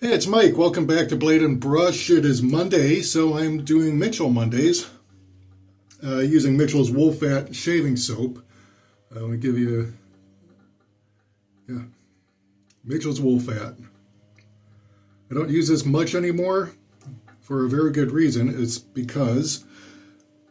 Hey, it's Mike. Welcome back to Blade and Brush. It is Monday, so I'm doing Mitchell Mondays using Mitchell's Wool Fat Shaving Soap. Let me give you, yeah, Mitchell's Wool Fat. I don't use this much anymore for a very good reason. It's because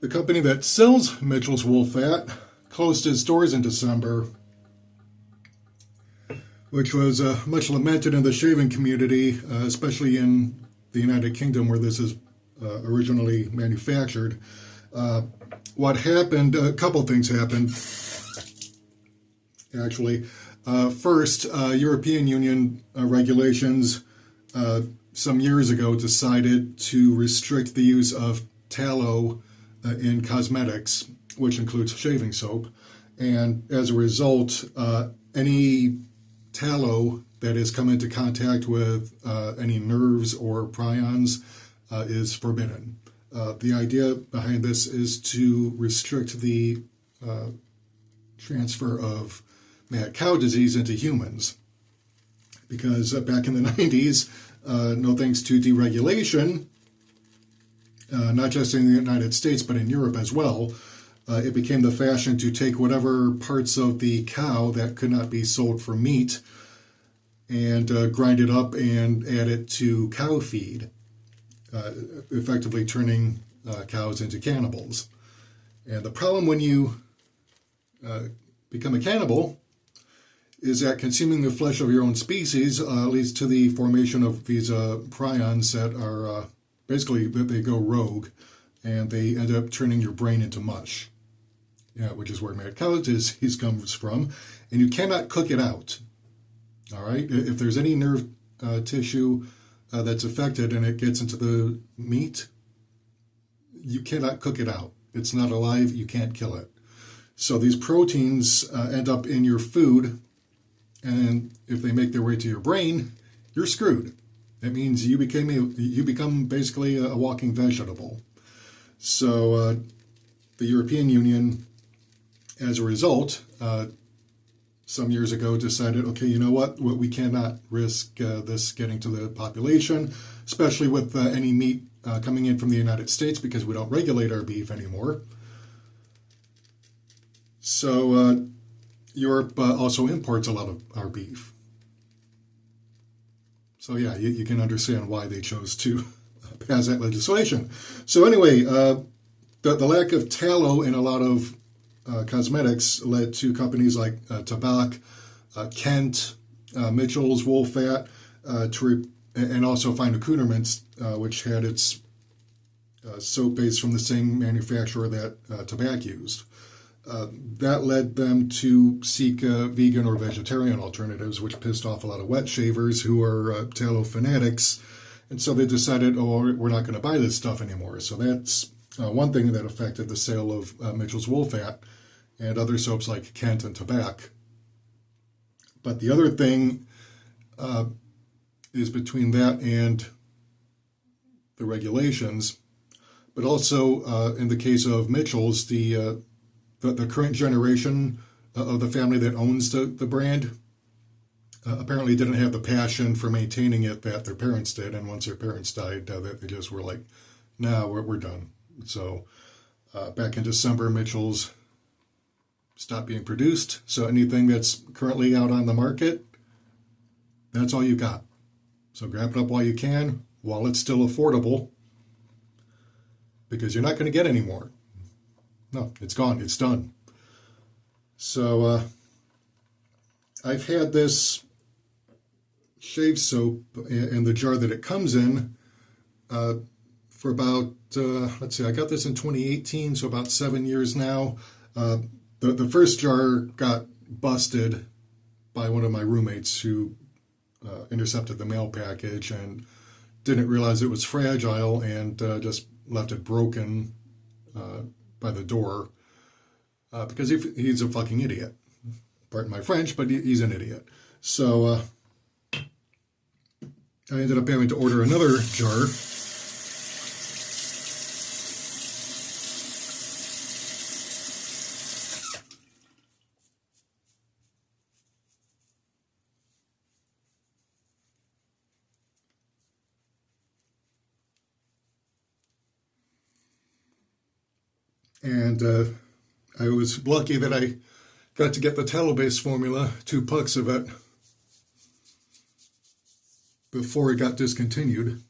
the company that sells Mitchell's Wool Fat closed its doors in December, which was much lamented in the shaving community, especially in the United Kingdom where this is originally manufactured. What happened, a couple things happened, actually. First, European Union regulations some years ago decided to restrict the use of tallow in cosmetics, which includes shaving soap. And as a result, any tallow that has come into contact with any nerves or prions is forbidden. The idea behind this is to restrict the transfer of mad cow disease into humans. Because back in the 90s, no thanks to deregulation, not just in the United States, but in Europe as well, it became the fashion to take whatever parts of the cow that could not be sold for meat and grind it up and add it to cow feed, effectively turning cows into cannibals. And the problem when you become a cannibal is that consuming the flesh of your own species leads to the formation of these prions that are basically, they go rogue and they end up turning your brain into mush. Yeah, which is where mad cow disease comes from. And you cannot cook it out. All right? If there's any nerve tissue that's affected and it gets into the meat, you cannot cook it out. It's not alive. You can't kill it. So these proteins end up in your food, and if they make their way to your brain, you're screwed. That means you become basically a walking vegetable. So the European Union, as a result, some years ago decided, okay, you know what? We cannot risk this getting to the population, especially with any meat coming in from the United States because we don't regulate our beef anymore. So Europe also imports a lot of our beef. So yeah, you can understand why they chose to pass that legislation. So anyway, the lack of tallow in a lot of cosmetics led to companies like Tabac, Kent, Mitchell's Wool Fat, and also Fine Accoutrements, which had its soap base from the same manufacturer that Tabac used. That led them to seek vegan or vegetarian alternatives, which pissed off a lot of wet shavers who are tallow fanatics. And so they decided, oh, we're not going to buy this stuff anymore. So that's one thing that affected the sale of Mitchell's Wool Fat and other soaps like Kent and Tabac. But the other thing is between that and the regulations, but also in the case of Mitchell's, the current generation of the family that owns the brand apparently didn't have the passion for maintaining it that their parents did. And once their parents died, they just were like, nah, we're done. So back in December, Mitchell's stopped being produced. So anything that's currently out on the market, that's all you got. So grab it up while you can, while it's still affordable, because you're not going to get any more. No, it's gone. It's done. So I've had this shave soap in the jar that it comes in for about, let's see, I got this in 2018, so about 7 years now. The first jar got busted by one of my roommates who intercepted the mail package and didn't realize it was fragile and just left it broken by the door because he's a fucking idiot. Pardon my French, but he's an idiot. So I ended up having to order another jar. And I was lucky that I got to get the Talobase formula, 2 pucks of it, before it got discontinued.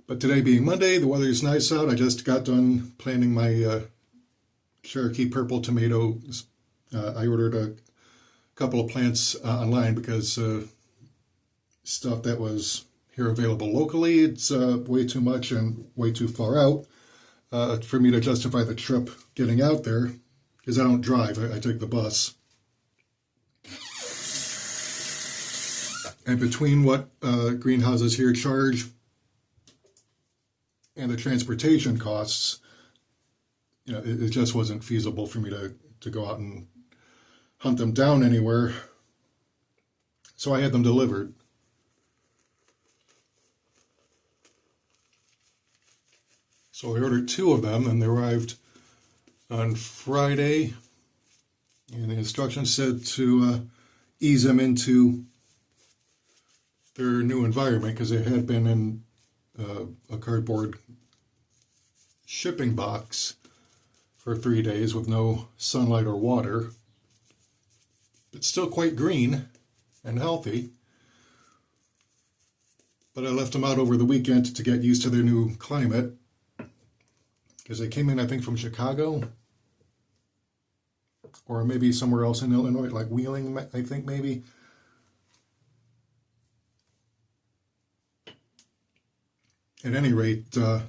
But today being Monday, the weather's nice out. I just got done planting my Cherokee purple tomatoes. I ordered a couple of plants online because stuff that was here available locally, it's way too much and way too far out for me to justify the trip getting out there, because I don't drive. I take the bus. And between what greenhouses here charge and the transportation costs, it just wasn't feasible for me to go out and hunt them down anywhere. So I had them delivered. So I ordered 2 of them, and they arrived on Friday. And the instructions said to ease them into their new environment, because they had been in a cardboard shipping box for 3 days with no sunlight or water. It's still quite green and healthy. But I left them out over the weekend to get used to their new climate, because they came in, I think, from Chicago, or maybe somewhere else in Illinois, like Wheeling, I think, maybe. At any rate, I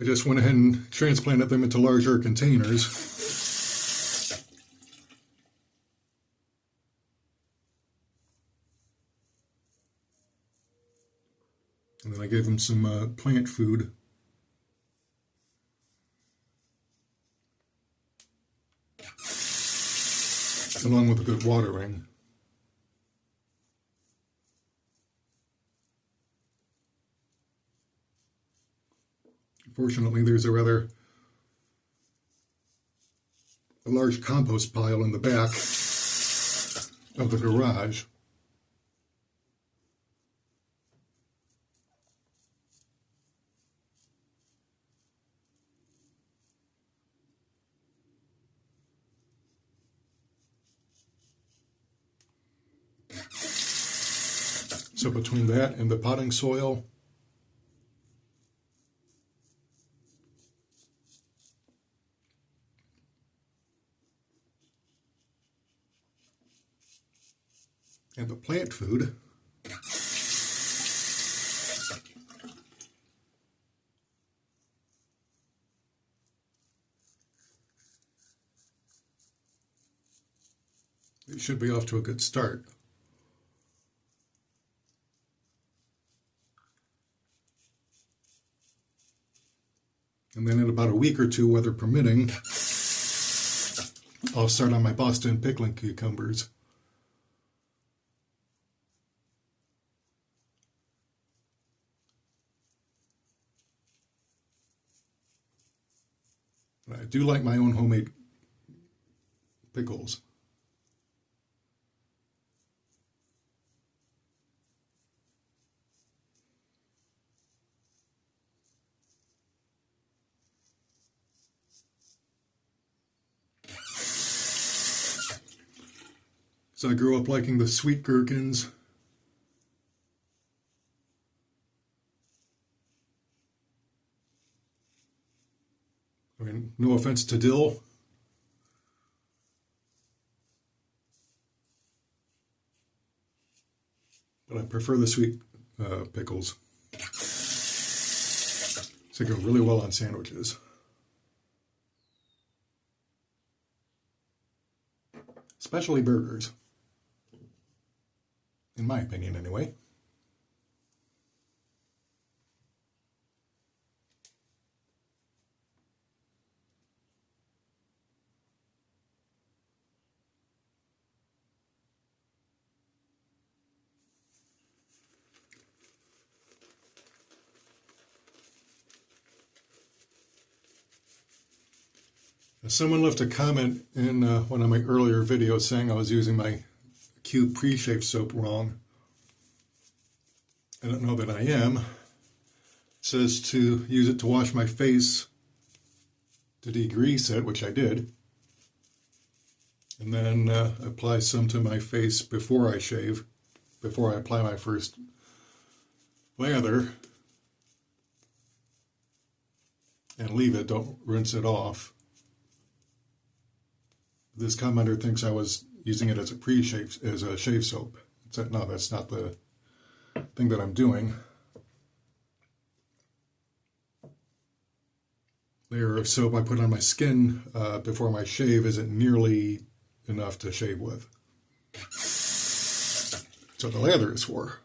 just went ahead and transplanted them into larger containers. And then I gave them some plant food. Along with a good watering. Fortunately, there's a large compost pile in the back of the garage. So between that and the potting soil, and the plant food, it should be off to a good start. And then in about a week or 2, weather permitting, I'll start on my Boston pickling cucumbers. I do like my own homemade pickles. So I grew up liking the sweet gherkins. I mean, no offense to dill. But I prefer the sweet pickles. So they go really well on sandwiches. Especially burgers. In my opinion, anyway. Someone left a comment in one of my earlier videos saying I was using my Cube pre-shave soap wrong. I don't know that I am. It says to use it to wash my face, to degrease it, which I did, and then apply some to my face before I shave, before I apply my first lather, and leave it, don't rinse it off. This commenter thinks I was using it as a pre-shave, as a shave soap. No, that's not the thing that I'm doing. Layer of soap I put on my skin before my shave isn't nearly enough to shave with. So the lather is for.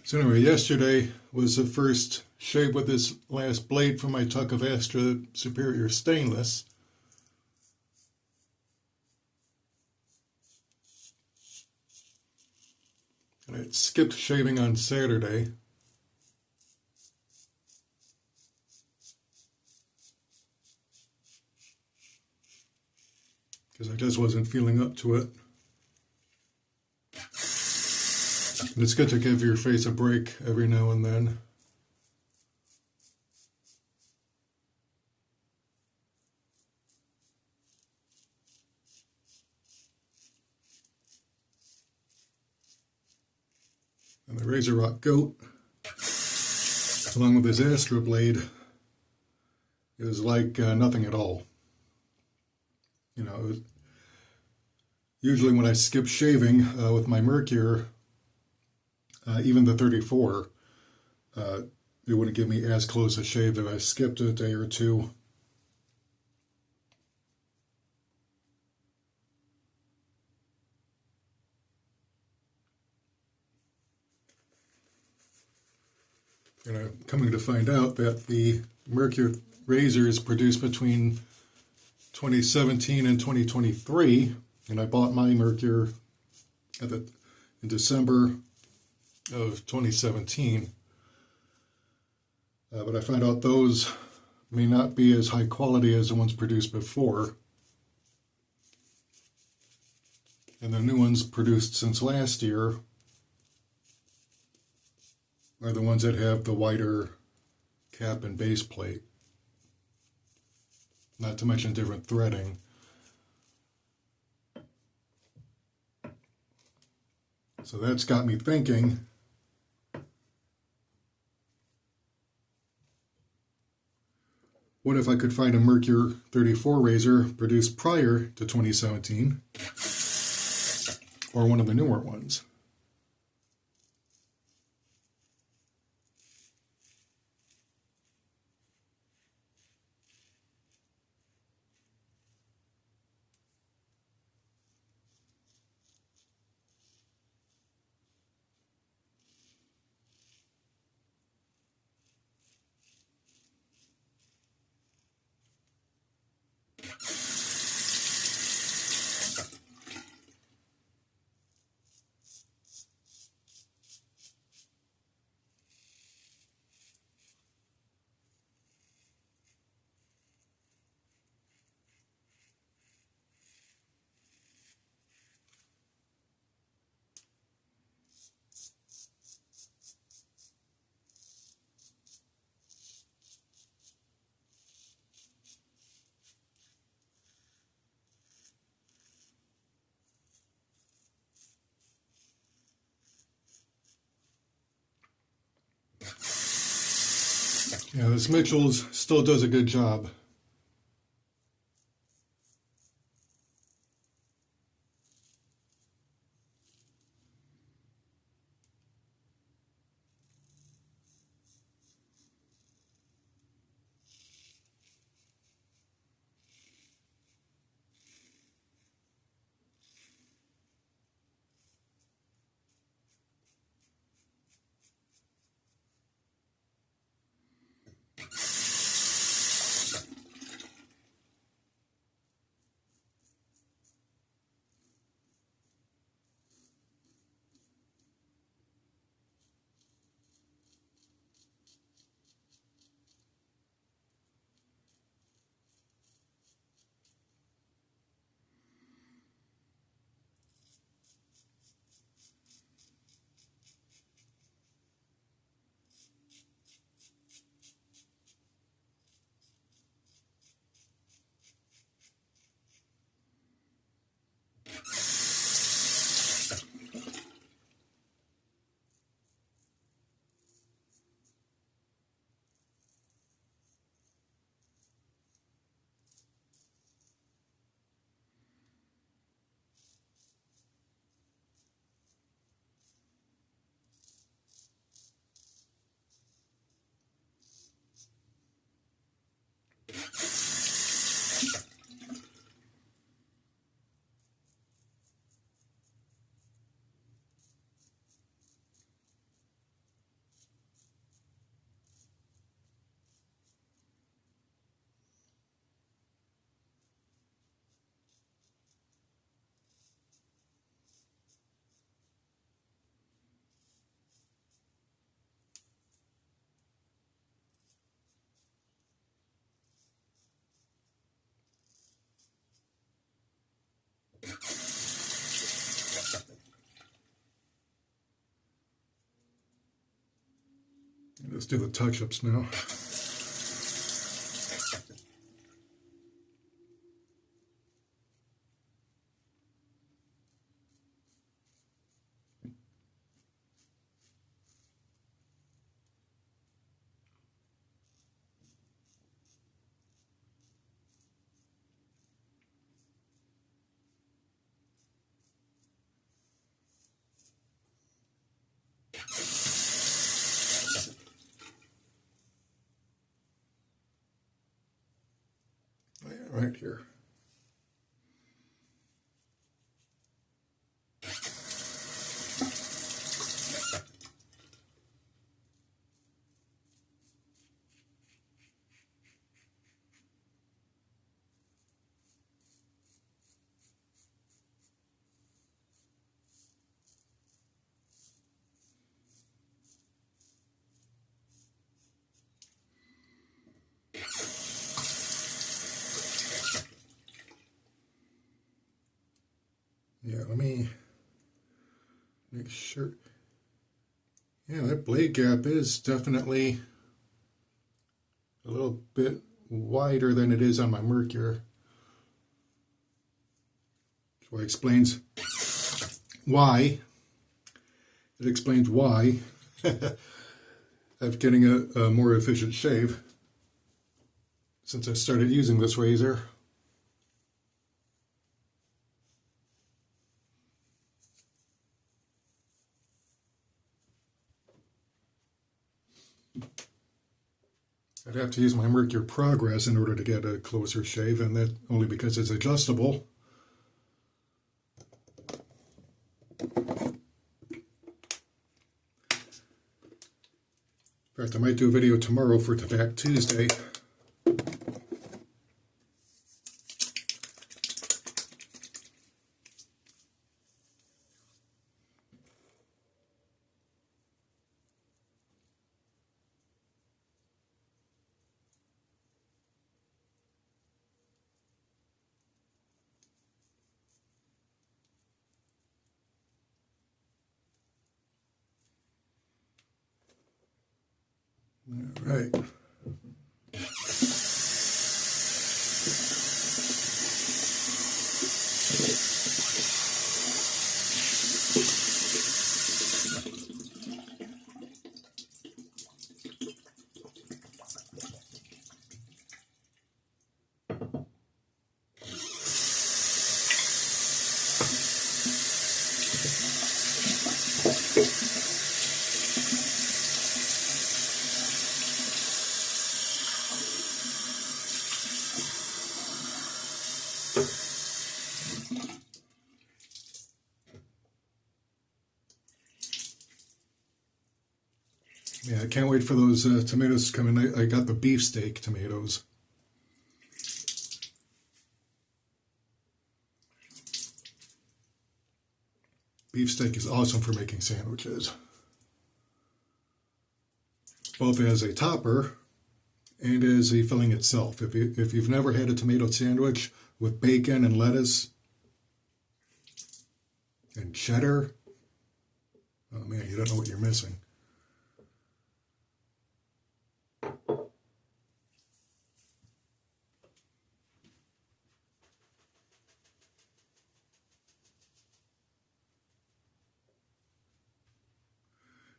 So anyway, yesterday was the first shave with this last blade from my Tuck of Astra Superior Stainless. And I skipped shaving on Saturday. Because I just wasn't feeling up to it. And it's good to give your face a break every now and then. And the Razor Rock Goat, along with his Astra blade, is like nothing at all. You know, usually when I skip shaving with my Mercure, even the 34, it wouldn't give me as close a shave if I skipped a day or two. And I'm coming to find out that the Mercure razors produced between 2017 and 2023, and I bought my Mercure in December of 2017, but I found out those may not be as high quality as the ones produced before, and the new ones produced since last year are the ones that have the wider cap and base plate, not to mention different threading. So that's got me thinking, what if I could find a Mercure 34 razor produced prior to 2017, or one of the newer ones? Yeah, this Mitchell's still does a good job. Let's do the touch-ups now. Right here. Yeah, let me make sure. Yeah, that blade gap is definitely a little bit wider than it is on my Mercure. So it explains why. It explains why I'm getting a more efficient shave since I started using this razor. I'd have to use my Mercure Progress in order to get a closer shave, and that only because it's adjustable. In fact, I might do a video tomorrow for Tobacco Tuesday. All right. Yeah, I can't wait for those tomatoes to come in. I got the beefsteak tomatoes. Beefsteak is awesome for making sandwiches, both as a topper and as a filling itself. If you've never had a tomato sandwich with bacon and lettuce and cheddar, oh man, you don't know what you're missing.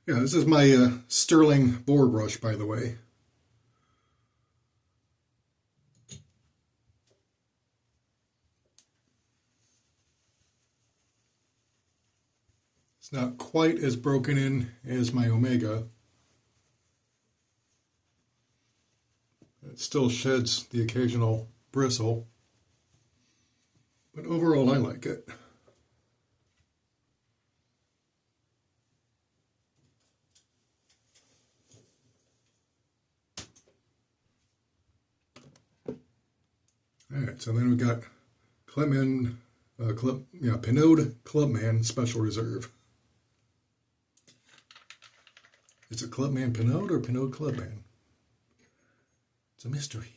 Yeah, this is my Sterling boar brush, by the way. It's not quite as broken in as my Omega. It still sheds the occasional bristle, but overall I like it. All right, so then we got Clubman, Pinot Clubman Special Reserve. Is it Clubman Pinot or Pinot Clubman? It's a mystery.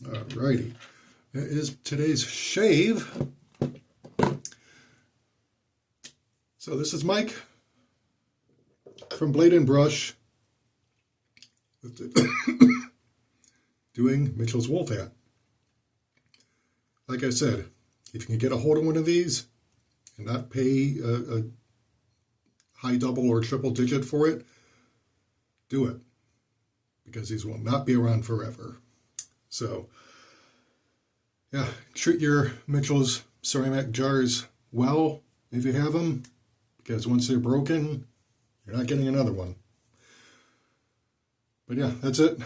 Alrighty. That is today's shave. So this is Mike from Blade and Brush doing Mitchell's Wolf Hat. Like I said, if you can get a hold of one of these and not pay a high double or triple digit for it, do it, because these will not be around forever. So, yeah, treat your Mitchell's ceramic jars well if you have them, because once they're broken, you're not getting another one. But yeah, that's it.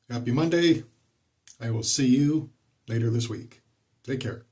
Happy Monday. I will see you later this week. Take care.